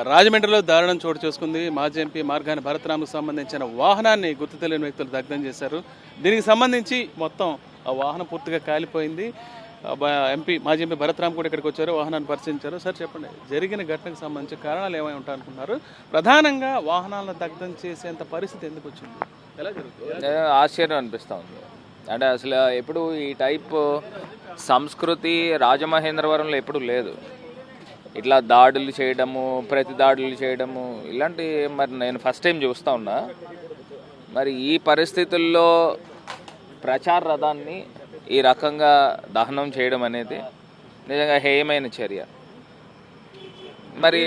రాజమండ్రిలో దారుణం చోటు చేసుకుంది. మాజీ ఎంపీ మార్గాని భరతరామ్కు సంబంధించిన వాహనాన్ని గుర్తు తెలియని వ్యక్తులు దగ్ధం చేశారు. దీనికి సంబంధించి మొత్తం ఆ వాహనం పూర్తిగా కాలిపోయింది. మాజీ ఎంపీ భరతరామ్ కూడా ఇక్కడికి వచ్చారు, వాహనాన్ని పరిశీలించారు. సార్ చెప్పండి, జరిగిన ఘటనకు సంబంధించి కారణాలు ఏమై ఉంటాయి అనుకున్నారు? ప్రధానంగా వాహనాలను దగ్ధం చేసేంత పరిస్థితి ఎందుకు వచ్చింది? ఎలా జరుగుతుంది? ఆశ్చర్యం అనిపిస్తూ ఉంది. అంటే అసలు ఎప్పుడు ఈ టైప్ సంస్కృతి రాజమహేంద్రవరంలో ఎప్పుడు లేదు. ఇట్లా దాడులు చేయడము, ప్రతి దాడులు చేయడము ఇలాంటి మరి నేను ఫస్ట్ టైం చూస్తూ ఉన్నా. మరి ఈ పరిస్థితుల్లో ప్రచార రథాన్ని ఈ రకంగా దహనం చేయడం అనేది నిజంగా హేయమైన చర్య. మరి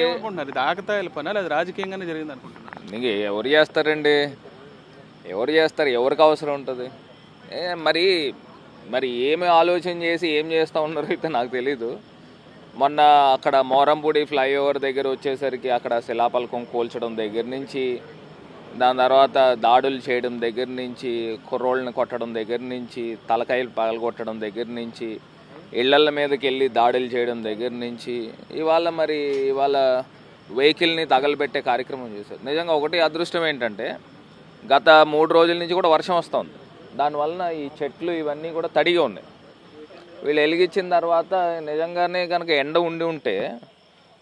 ఇది ఆకతాయిల పని లేదా రాజకీయంగానే జరిగింది అనుకుంటున్నారు? ఇంక ఎవరు చేస్తారండి, ఎవరు చేస్తారు, ఎవరికి అవసరం ఉంటుంది? మరి మరి ఏమి ఆలోచన చేసి ఏం చేస్తూ ఉన్నారో అయితే నాకు తెలీదు. మొన్న అక్కడ మోరంపూడి ఫ్లైఓవర్ దగ్గర వచ్చేసరికి అక్కడ శిలాపలకం కూల్చడం దగ్గర నుంచి, దాని తర్వాత దాడులు చేయడం దగ్గర నుంచి, కుర్రోళ్ళని కొట్టడం దగ్గర నుంచి, తలకాయలు పగలగొట్టడం దగ్గర నుంచి, ఇళ్లల మీదకి వెళ్ళి దాడులు చేయడం దగ్గర నుంచి, ఇవాళ వెహికల్ని తగలబెట్టే కార్యక్రమం చేశారు. నిజంగా ఒకటి అదృష్టం ఏంటంటే గత 3 రోజుల నుంచి కూడా వర్షం వస్తుంది. దానివలన ఈ చెట్లు ఇవన్నీ కూడా తడిగా ఉన్నాయి. వీళ్ళు వెలిగించిన తర్వాత నిజంగానే కనుక ఎండ ఉండి ఉంటే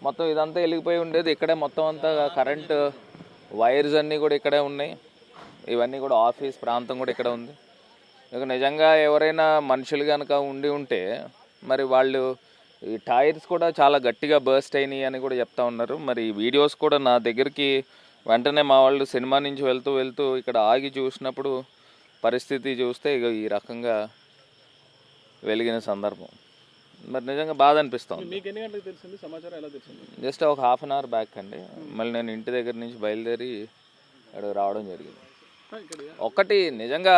మొత్తం ఇదంతా వెలిగిపోయి ఉండేది. ఇక్కడే మొత్తం అంతా కరెంటు వైర్స్ అన్నీ కూడా ఇక్కడే ఉన్నాయి. ఇవన్నీ కూడా ఆఫీస్ ప్రాంతం కూడా ఇక్కడ ఉంది. ఇక నిజంగా ఎవరైనా మనుషులు కనుక ఉండి ఉంటే మరి వాళ్ళు ఈ టైర్స్ కూడా చాలా గట్టిగా బర్స్ట్ అయినాయి అని కూడా చెప్తా ఉన్నారు. మరి ఈ వీడియోస్ కూడా నా దగ్గరికి వెంటనే మా వాళ్ళు సినిమా నుంచి వెళ్తూ ఇక్కడ ఆగి చూసినప్పుడు పరిస్థితి చూస్తే ఇక ఈ రకంగా వెలిగిన సందర్భం మరి నిజంగా బాధ అనిపిస్తుంది. మీకు ఎన్ని గంటలకు తెలిసింది సమాచారం? ఎలా తెలిసింది? జస్ట్ ఒక ½ అన్ అవర్ బ్యాక్ అండి. మళ్ళీ నేను ఇంటి దగ్గర నుంచి బయలుదేరి ఇక్కడ రావడం జరిగింది. ఒకటి నిజంగా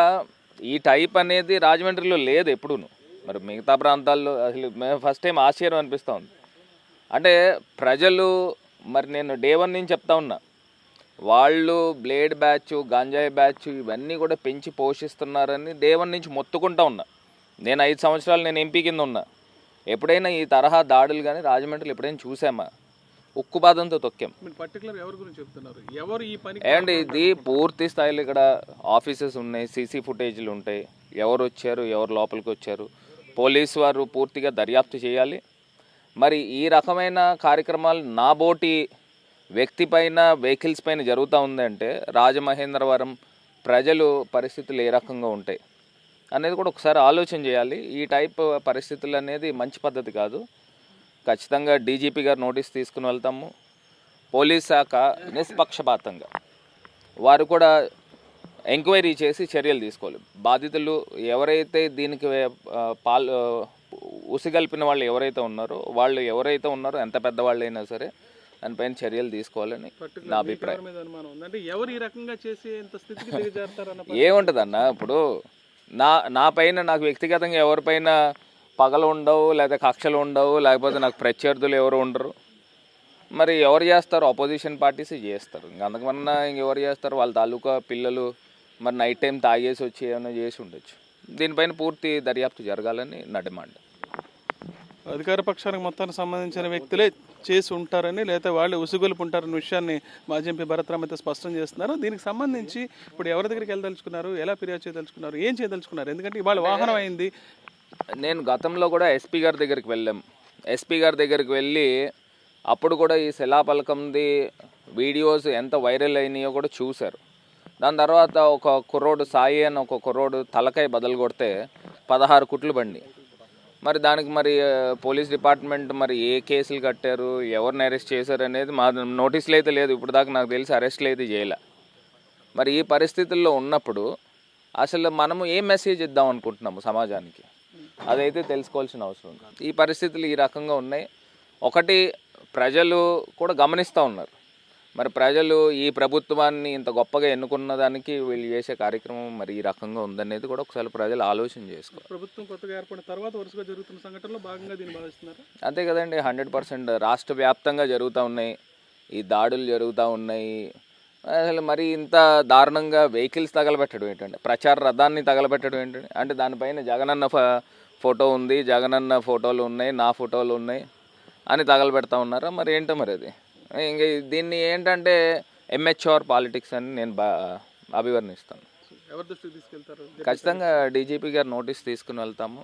ఈ టైప్ అనేది రాజమండ్రిలో లేదు ఎప్పుడూను. మరి మిగతా ప్రాంతాల్లో అసలు మేము ఫస్ట్ టైం ఆశ్చర్యం అనిపిస్తుంది. అంటే ప్రజలు మరి నేను డే 1 నుంచి చెప్తా ఉన్నా, వాళ్ళు బ్లేడ్ బ్యాచ్, గంజాయి బ్యాచ్ ఇవన్నీ కూడా పెంచి పోషిస్తున్నారని డే 1 నుంచి మొత్తుకుంటా ఉన్నా. నేను 5 సంవత్సరాలు నేను ఎంపీ కింద ఉన్నా. ఎప్పుడైనా ఈ తరహా దాడులు కానీ రాజమండ్రిలో ఎప్పుడైనా చూసామా? ఉక్కుపాదంతో తొక్కాం. ఏమండి, ఇది పూర్తి స్థాయిలో ఇక్కడ ఆఫీసెస్ ఉన్నాయి, సీసీ ఫుటేజ్లు ఉంటాయి, ఎవరు వచ్చారు, ఎవరు లోపలికి వచ్చారు, పోలీసు వారు పూర్తిగా దర్యాప్తు చేయాలి. మరి ఈ రకమైన కార్యక్రమాలు నా బోటి వ్యక్తి పైన, వెహికల్స్ పైన జరుగుతూ ఉందంటే రాజమహేంద్రవరం ప్రజలు పరిస్థితులు ఏ రకంగా ఉంటాయి అనేది కూడా ఒకసారి ఆలోచన చేయాలి. ఈ టైప్ పరిస్థితులు అనేది మంచి పద్ధతి కాదు. ఖచ్చితంగా డీజీపీ గారు నోటీస్ తీసుకుని వెళ్తాము. పోలీస్ శాఖ నిష్పక్షపాతంగా వారు కూడా ఎంక్వైరీ చేసి చర్యలు తీసుకోవాలి. బాధితులు ఎవరైతే దీనికి ఉసిగల్పిన వాళ్ళు ఎవరైతే ఉన్నారో ఎంత పెద్దవాళ్ళైనా సరే దానిపైన చర్యలు తీసుకోవాలని నా అభిప్రాయం. ఏముంటుందన్న, ఇప్పుడు నా పైన నాకు వ్యక్తిగతంగా ఎవరిపైన పగలు ఉండవు, లేదా కక్షలు ఉండవు, లేకపోతే నాకు ప్రత్యర్థులు ఎవరు ఉండరు. మరి ఎవరు చేస్తారు? అపోజిషన్ పార్టీస్ చేస్తారు. అంతకన్నా ఇంకెవరు చేస్తారు? వాళ్ళ తాలూకా పిల్లలు మరి నైట్ టైం తాగేసి వచ్చి ఏమైనా చేసి ఉండొచ్చు. దీనిపైన పూర్తి దర్యాప్తు జరగాలని నా డిమాండ్. అధికార పక్షానికి మొత్తానికి సంబంధించిన వ్యక్తులే చేసి ఉంటారని, లేదా వాళ్ళు ఉసుగొలుపు ఉంటారన్న విషయాన్ని మాజీ ఎంపీ భరతరామ్ అయితే స్పష్టం చేస్తున్నారు. దీనికి సంబంధించి ఇప్పుడు ఎవరి దగ్గరికి వెళ్ళదలుచుకున్నారు, ఎలా ఫిర్యాదు చేయదలుచుకున్నారు, ఏం చేయదలుచుకున్నారు? ఎందుకంటే ఇవాళ వాహనం అయింది. నేను గతంలో కూడా ఎస్పీ గారి దగ్గరికి వెళ్ళాం. ఎస్పీ గారి దగ్గరికి వెళ్ళి అప్పుడు కూడా ఈ శిలాపలకంది వీడియోస్ ఎంత వైరల్ అయినాయో కూడా చూశారు. దాని తర్వాత ఒక కుర్రోడు సాయి అని ఒక కుర్రోడు తలకాయ బదలు కొడితే 16 కుట్లు బండి. మరి దానికి మరి పోలీస్ డిపార్ట్మెంట్ మరి ఏ కేసులు కట్టారు, ఎవరిని అరెస్ట్ చేశారు అనేది మా నోటీసులు అయితే లేదు. ఇప్పుడు దాకా నాకు తెలిసి అరెస్టులు అయితే చేయలే. మరి ఈ పరిస్థితుల్లో ఉన్నప్పుడు అసలు మనము ఏం మెసేజ్ ఇద్దాం అనుకుంటున్నాము సమాజానికి, అదైతే తెలుసుకోవాల్సిన అవసరం ఉంది. ఈ పరిస్థితులు ఈ రకంగా ఉన్నాయి. ఒకటి ప్రజలు కూడా గమనిస్తూ ఉన్నారు. మరి ప్రజలు ఈ ప్రభుత్వాన్ని ఇంత గొప్పగా ఎన్నుకున్న దానికి వీళ్ళు చేసే కార్యక్రమం మరి ఈ రకంగా ఉందనేది కూడా ఒకసారి ప్రజలు ఆలోచన చేసుకోవాలి. ప్రభుత్వం కొత్తగా ఏర్పడిన తర్వాత వరుసగా జరుగుతున్న సంఘటనలో భాగంగా దీన్ని భావిస్తున్నారు. అంతే కదండి, 100% రాష్ట్ర వ్యాప్తంగా జరుగుతూ ఉన్నాయి, ఈ దాడులు జరుగుతూ ఉన్నాయి. అసలు మరి ఇంత దారుణంగా వెహికల్స్ తగలబెట్టడం ఏంటంటే, ప్రచార రథాన్ని తగలబెట్టడం ఏంటంటే, అంటే దానిపైన జగనన్న ఫోటో ఉంది, జగనన్న ఫోటోలు ఉన్నాయి, నా ఫోటోలు ఉన్నాయి అని తగలబెడతా ఉన్నారా? మరి ఏంటో మరి అది ఇంక దీన్ని ఏంటంటే ఎంహెచ్ఆర్ పాలిటిక్స్ అని నేను అభివర్ణిస్తాను. ఎవరి దృష్టికి తీసుకెళ్తారు? ఖచ్చితంగా డీజీపీ గారు నోటీస్ తీసుకుని వెళ్తాము.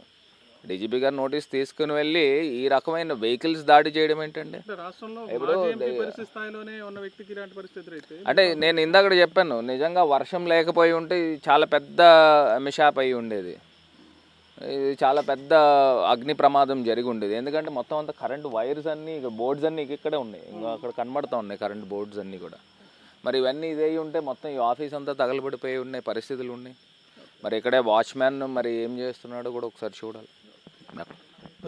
డీజీపీ గారు నోటీస్ తీసుకుని వెళ్ళి ఈ రకమైన వెహికల్స్ దాడి చేయడం ఏంటంటే రాష్ట్రంలో ఇప్పుడు పరిస్థితి స్థాయిలోనే ఉన్న వ్యక్తికి ఇలాంటి పరిస్థితులు అయితే అంటే నేను ఇందాక చెప్పాను, నిజంగా వర్షం లేకపోయి ఉంటే ఇది చాలా పెద్ద మిషాప్ అయి ఉండేది. ఇది చాలా పెద్ద అగ్ని ప్రమాదం జరిగి ఉండేది. ఎందుకంటే మొత్తం అంతా కరెంట్ వైర్స్ అన్నీ బోర్డ్స్ అన్నీ ఇక్కడే ఉన్నాయి, ఇంకా అక్కడ కనబడుతూ ఉన్నాయి కరెంట్ బోర్డ్స్ అన్నీ కూడా. మరి ఇవన్నీ ఇదే ఉంటే మొత్తం ఈ ఆఫీస్ అంతా తగలబడిపోయి ఉన్నాయి పరిస్థితులు ఉన్నాయి. మరి ఇక్కడే వాచ్మ్యాన్ మరి ఏం చేస్తున్నాడో కూడా ఒకసారి చూడాలి.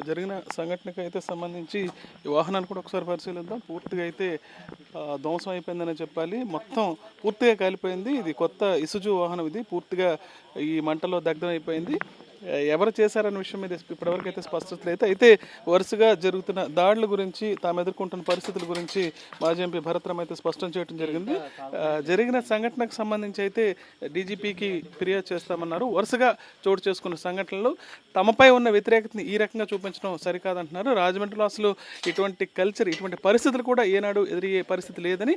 జరిగిన సంఘటనకు అయితే సంబంధించి ఈ వాహనాన్ని కూడా ఒకసారి పరిశీలిద్దాం. పూర్తిగా అయితే ధ్వంసం అయిపోయిందని చెప్పాలి. మొత్తం పూర్తిగా కాలిపోయింది. ఇది కొత్త ఇసుజు వాహనం, ఇది పూర్తిగా ఈ మంటలో దగ్ధం అయిపోయింది. ఎవరు చేశారన్న విషయం మీద ఇప్పటివరకు అయితే స్పష్టత అయితే వరుసగా జరుగుతున్న దాడుల గురించి, తాము ఎదుర్కొంటున్న పరిస్థితుల గురించి మాజీ ఎంపీ భరత్రామ్ అయితే స్పష్టం చేయడం జరిగింది. జరిగిన సంఘటనకు సంబంధించి అయితే డీజీపీకి ఫిర్యాదు చేస్తామన్నారు. వరుసగా చోటు చేసుకున్న సంఘటనలు తమపై ఉన్న వ్యతిరేకతని ఈ రకంగా చూపించడం సరికాదంటున్నారు. రాజమండ్రిలో అసలు ఇటువంటి కల్చర్, ఇటువంటి పరిస్థితులు కూడా ఏనాడు ఎదురయ్యే పరిస్థితి లేదని,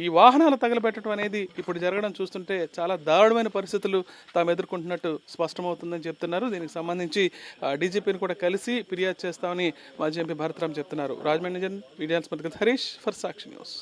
ఈ వాహనాలు తగలబెట్టడం అనేది ఇప్పుడు జరగడం చూస్తుంటే చాలా దారుణమైన పరిస్థితులు తాము ఎదుర్కొంటున్నట్టు స్పష్టమవుతుందని చెప్తున్నారు. దీనికి సంబంధించి డీజీపీని కూడా కలిసి ఫిర్యాదు చేస్తామని మాజీ ఎంపీ భరత్రామ్ చెప్తున్నారు. Rajahmundry media Harish for Sakshi news.